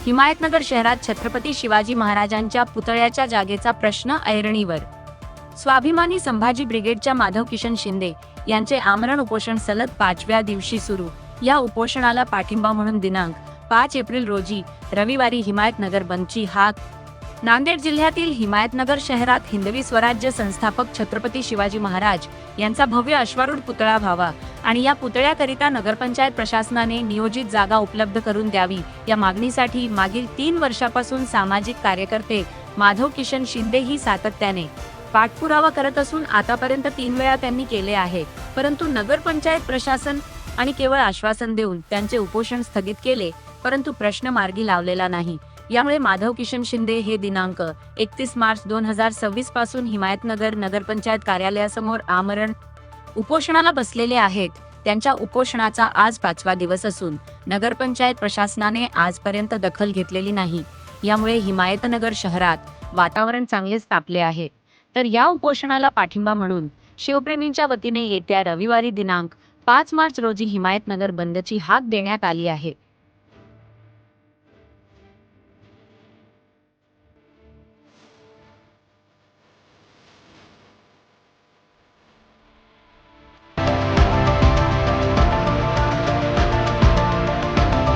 हिमायतनगर शहरात छत्रपती शिवाजी महाराजांच्या पुतळ्याच्या जागेचा प्रश्न ऐरणीवर. स्वाभिमानी संभाजी ब्रिगेडच्या माधव किशन शिंदे यांचे आमरण उपोषण सलग 5व्या दिवशी सुरू. या उपोषणाला पाठिंबा म्हणून दिनांक 5 एप्रिल रोजी रविवारी हिमायतनगर बंदची हाक. नांदेड जिल्ह्यातील हिमायतनगर शहरात हिंदवी स्वराज्य संस्थापक छत्रपती शिवाजी महाराज यांचा भव्य अश्वारूढ पुतळा व्हावा आणि या पुतळ्याकरिता नगरपंचायत प्रशासनाने नियोजित जागा उपलब्ध करून द्यावी या मागणीसाठी मागील 3 वर्षापासून सामाजिक कार्यकर्ते माधव किशन शिंदे ही सातत्याने पाठपुरावा करत असून आतापर्यंत 3 वेळा त्यांनी केले आहे, परंतु नगरपंचायत प्रशासन आणि केवळ आश्वासन देऊन त्यांचे उपोषण स्थगित केले, परंतु प्रश्न मार्गी लावलेला नाही. यामुळे माधव किशन शिंदे हे दिनांक 31 मार्च 2026 पासून हिमायतनगर नगरपंचायत कार्यालयासमोर आमरण उपोषणाला बसलेले आहेत. त्यांच्या उपोषणाचा आज 5वा दिवस असून नगरपंचायत प्रशासनाने आजपर्यंत दखल घेतलेली नाही. यामुळे हिमायतनगर शहरात वातावरण चांगलेच तापले आहे. तर या उपोषणाला पाठिंबा म्हणून शिवप्रेमींच्या वतीने येत्या रविवारी दिनांक 5 मार्च रोजी हिमायतनगर बंदची हाक देण्यात आली आहे.